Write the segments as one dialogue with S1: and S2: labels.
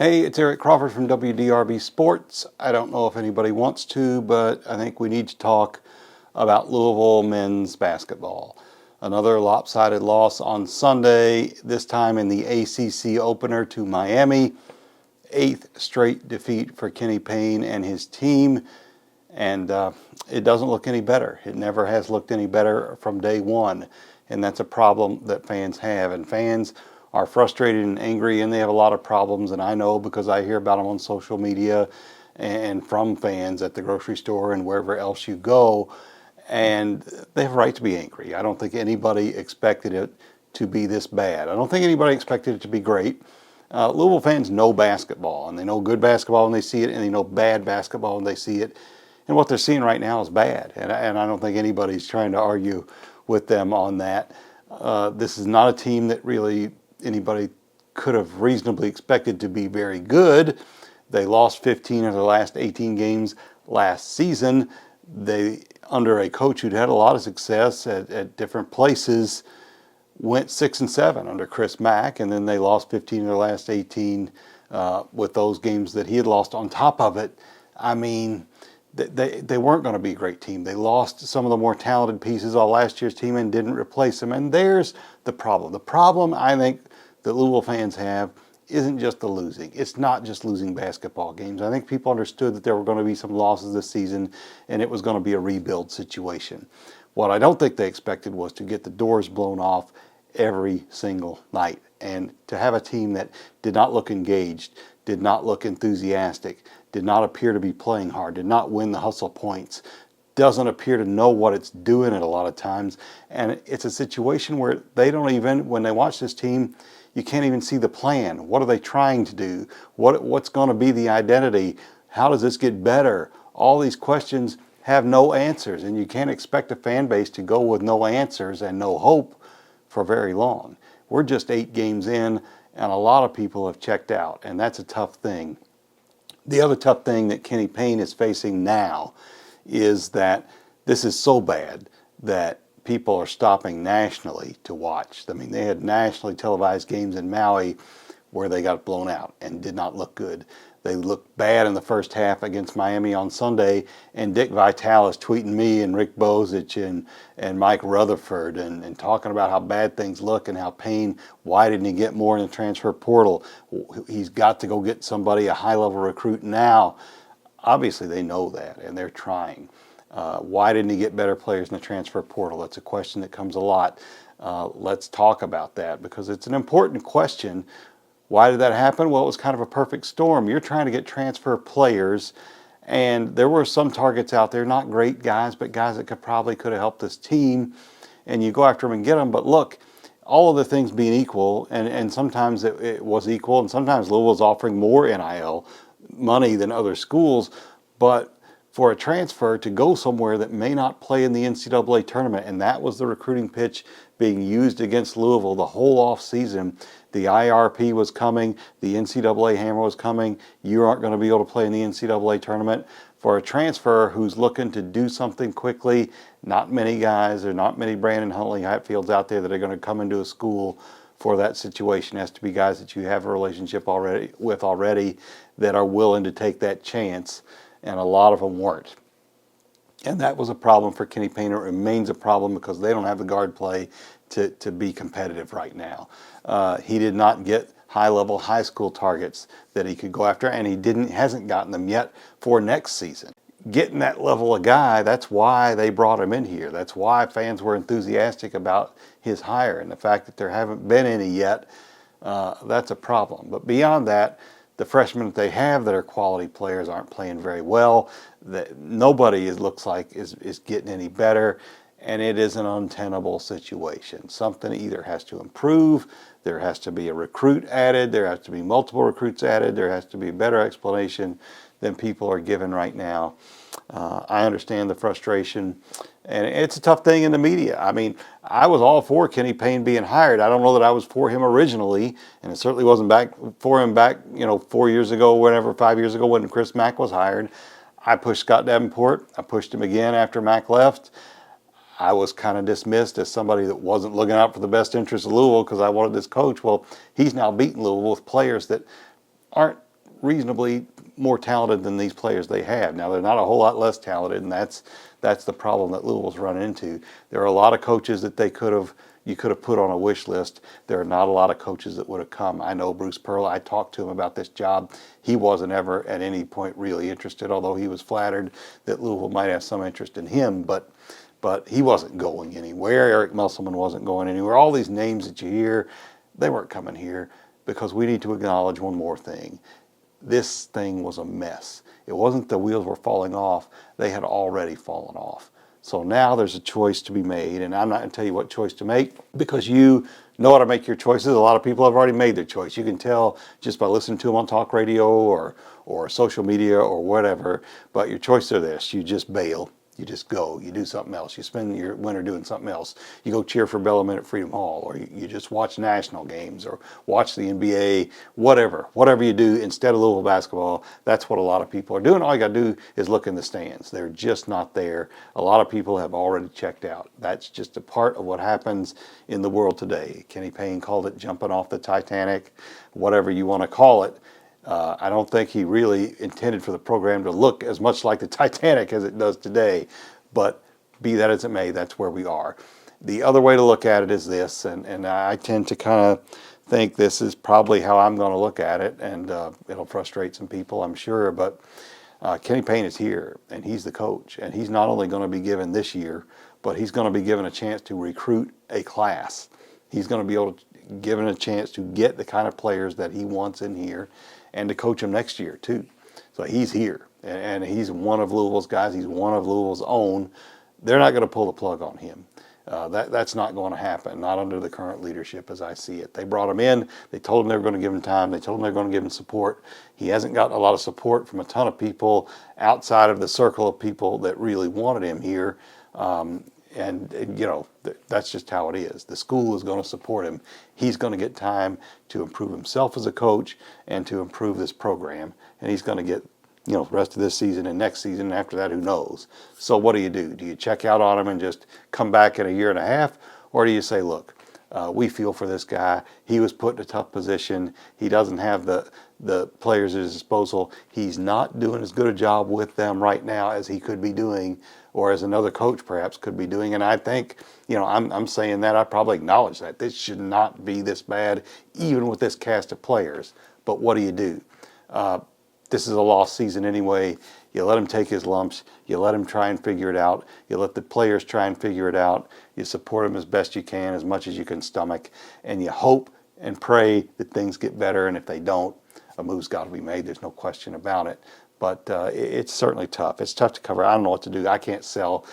S1: Hey, it's Eric Crawford from WDRB Sports. I don't know if anybody wants to, but I think we need to talk about Louisville men's basketball. Another lopsided loss on Sunday, this time in the ACC opener to Miami. 8th straight defeat for Kenny Payne and his team, and it doesn't look any better. It never has looked any better from day one, and that's a problem that fans have, and fans are frustrated and angry, and they have a lot of problems, and I know because I hear about them on social media and from fans at the grocery store and wherever else you go, and they have a right to be angry. I don't think anybody expected it to be this bad. I don't think anybody expected it to be great. Louisville fans know basketball, and they know good basketball when they see it, and they know bad basketball when they see it. And what they're seeing right now is bad, and I don't think anybody's trying to argue with them on that. This is not a team that really anybody could have reasonably expected to be very good. They lost 15 of their last 18 games last season. They, under a coach who'd had a lot of success at different places, went 6-7 under Chris Mack, and then they lost 15 of their last 18 with those games that he had lost on top of it. I mean, they weren't going to be a great team. They lost some of the more talented pieces on last year's team and didn't replace them. And there's the problem. The problem I think that Louisville fans have isn't just the losing. It's not just losing basketball games. I think people understood that there were going to be some losses this season and it was going to be a rebuild situation. What I don't think they expected was to get the doors blown off every single night, and to have a team that did not look engaged, did not look enthusiastic, did not appear to be playing hard, did not win the hustle points, doesn't appear to know what it's doing at a lot of times. And it's a situation where they don't even, when they watch this team, you can't even see the plan. What are they trying to do? What's going to be the identity? How does this get better? All these questions have no answers, and you can't expect a fan base to go with no answers and no hope for very long. We're just 8 games in, and a lot of people have checked out, and that's a tough thing. The other tough thing that Kenny Payne is facing now is that this is so bad that people are stopping nationally to watch. I mean, they had nationally televised games in Maui where they got blown out and did not look good. They looked bad in the first half against Miami on Sunday, and Dick Vitale is tweeting me and Rick Bozich and Mike Rutherford and talking about how bad things look and how Payne, why didn't he get more in the transfer portal? He's got to go get somebody, a high-level recruit now. Obviously, they know that, and they're trying. Why didn't he get better players in the transfer portal? That's a question that comes a lot. Let's talk about that because it's an important question. Why did that happen? Well, it was kind of a perfect storm. You're trying to get transfer players, and there were some targets out there, not great guys, but guys that could have helped this team, and you go after them and get them. But look, all of the things being equal, and sometimes it was equal, and sometimes Louisville's offering more NIL money than other schools, but for a transfer to go somewhere that may not play in the NCAA tournament, and that was the recruiting pitch being used against Louisville the whole off season. The IRP was coming, the NCAA hammer was coming, you aren't going to be able to play in the NCAA tournament. For a transfer who's looking to do something quickly, not many guys, there are not many Brandon Huntley Hatfields out there that are going to come into a school for that situation. It has to be guys that you have a relationship already that are willing to take that chance, and a lot of them weren't. And that was a problem for Kenny Payne. It remains a problem because they don't have the guard play to be competitive right now. He did not get high-level high school targets that he could go after, and he hasn't gotten them yet for next season. Getting that level of guy, that's why they brought him in here. That's why fans were enthusiastic about his hire, and the fact that there haven't been any yet, that's a problem. But beyond that, the freshmen that they have that are quality players aren't playing very well. Nobody looks like is getting any better, and it is an untenable situation. Something either has to improve, there has to be a recruit added, there has to be multiple recruits added, there has to be a better explanation than people are given right now. I understand the frustration, and it's a tough thing in the media. I mean, I was all for Kenny Payne being hired. I don't know that I was for him originally, and it certainly wasn't for him back 4 years ago, whatever, 5 years ago when Chris Mack was hired. I pushed Scott Davenport. I pushed him again after Mack left. I was kind of dismissed as somebody that wasn't looking out for the best interest of Louisville because I wanted this coach. Well, he's now beaten Louisville with players that aren't reasonably more talented than these players they have. Now, they're not a whole lot less talented, and that's the problem that Louisville's run into. There are a lot of coaches that you could have put on a wish list. There are not a lot of coaches that would have come. I know Bruce Pearl. I talked to him about this job. He wasn't ever at any point really interested, although he was flattered that Louisville might have some interest in him. But he wasn't going anywhere. Eric Musselman wasn't going anywhere. All these names that you hear, they weren't coming here, because we need to acknowledge one more thing. This thing was a mess. It wasn't the wheels were falling off. They had already fallen off. So now there's a choice to be made, and I'm not going to tell you what choice to make, because you know how to make your choices. A lot of people have already made their choice. You can tell just by listening to them on talk radio or social media or whatever, but your choices are this. You just bail. You just go. You do something else. You spend your winter doing something else. You go cheer for Bellarmine at Freedom Hall, or you just watch national games, or watch the NBA, whatever you do instead of Louisville basketball. That's what a lot of people are doing. All you got to do is look in the stands. They're just not there. A lot of people have already checked out. That's just a part of what happens in the world today. Kenny Payne called it jumping off the Titanic, whatever you want to call it. I don't think he really intended for the program to look as much like the Titanic as it does today, but be that as it may, that's where we are. The other way to look at it is this, and I tend to kind of think this is probably how I'm going to look at it, and it'll frustrate some people, I'm sure, but Kenny Payne is here, and he's the coach, and he's not only going to be given this year, but he's going to be given a chance to recruit a class. He's going to be able to given a chance to get the kind of players that he wants in here, and to coach them next year too. So he's here, and he's one of Louisville's guys. He's one of Louisville's own. They're not going to pull the plug on him. That's not going to happen, not under the current leadership as I see it. They brought him in. They told him they were going to give him time. They told him they were going to give him support. He hasn't gotten a lot of support from a ton of people outside of the circle of people that really wanted him here. And you know, that's just how it is. The school is going to support him. He's going to get time to improve himself as a coach and to improve this program. And he's going to get, you know, the rest of this season and next season, and after that, who knows? So what do? Do you check out on him and just come back in a year and a half? Or do you say, look, we feel for this guy. He was put in a tough position. He doesn't have the players at his disposal. He's not doing as good a job with them right now as he could be doing, or as another coach perhaps could be doing. And I think, you know, I'm saying that. I probably acknowledge that. This should not be this bad, even with this cast of players. But what do? This is a lost season anyway. You let him take his lumps. You let him try and figure it out. You let the players try and figure it out. You support them as best you can, as much as you can stomach. And you hope and pray that things get better. And if they don't, a move's got to be made. There's no question about it. But it's certainly tough. It's tough to cover. I don't know what to do. I can't sell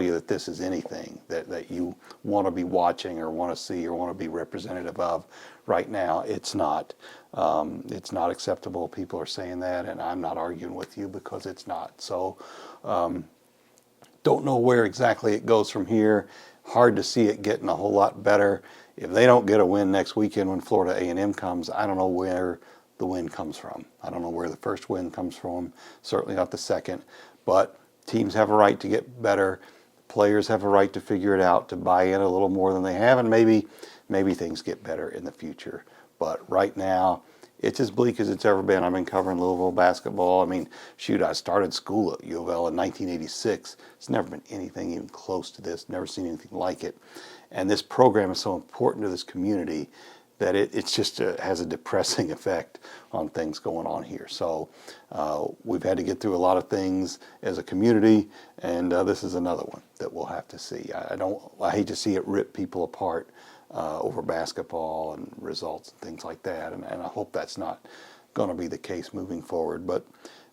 S1: you that this is anything that you want to be watching or want to see or want to be representative of right now. It's not. It's not acceptable. People are saying that, and I'm not arguing with you because it's not. So don't know where exactly it goes from here. Hard to see it getting a whole lot better. If they don't get a win next weekend when Florida A&M comes, I don't know where the win comes from. I don't know where the first win comes from, certainly not the second, but teams have a right to get better. Players have a right to figure it out, to buy in a little more than they have, and maybe things get better in the future. But right now, it's as bleak as it's ever been. I've been covering Louisville basketball. I mean, shoot, I started school at U of L in 1986. It's never been anything even close to this, never seen anything like it. And this program is so important to this community that it's just has a depressing effect on things going on here. So we've had to get through a lot of things as a community, and this is another one that we'll have to see. I hate to see it rip people apart over basketball and results and things like that, and I hope that's not going to be the case moving forward. But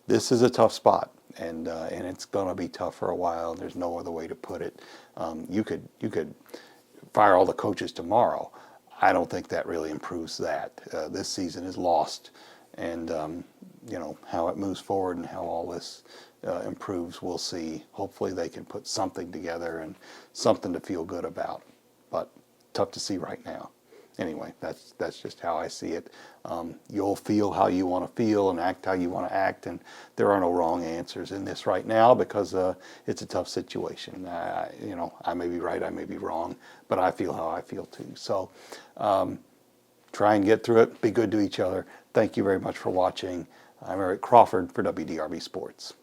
S1: this is a tough spot, and it's going to be tough for a while. There's no other way to put it. You could fire all the coaches tomorrow. I don't think that really improves that. This season is lost, and you know, how it moves forward and how all this improves, we'll see. Hopefully they can put something together and something to feel good about, but tough to see right now. Anyway, that's just how I see it. You'll feel how you want to feel and act how you want to act, and there are no wrong answers in this right now because it's a tough situation. You know, I may be right, I may be wrong, but I feel how I feel too. So try and get through it. Be good to each other. Thank you very much for watching. I'm Eric Crawford for WDRB Sports.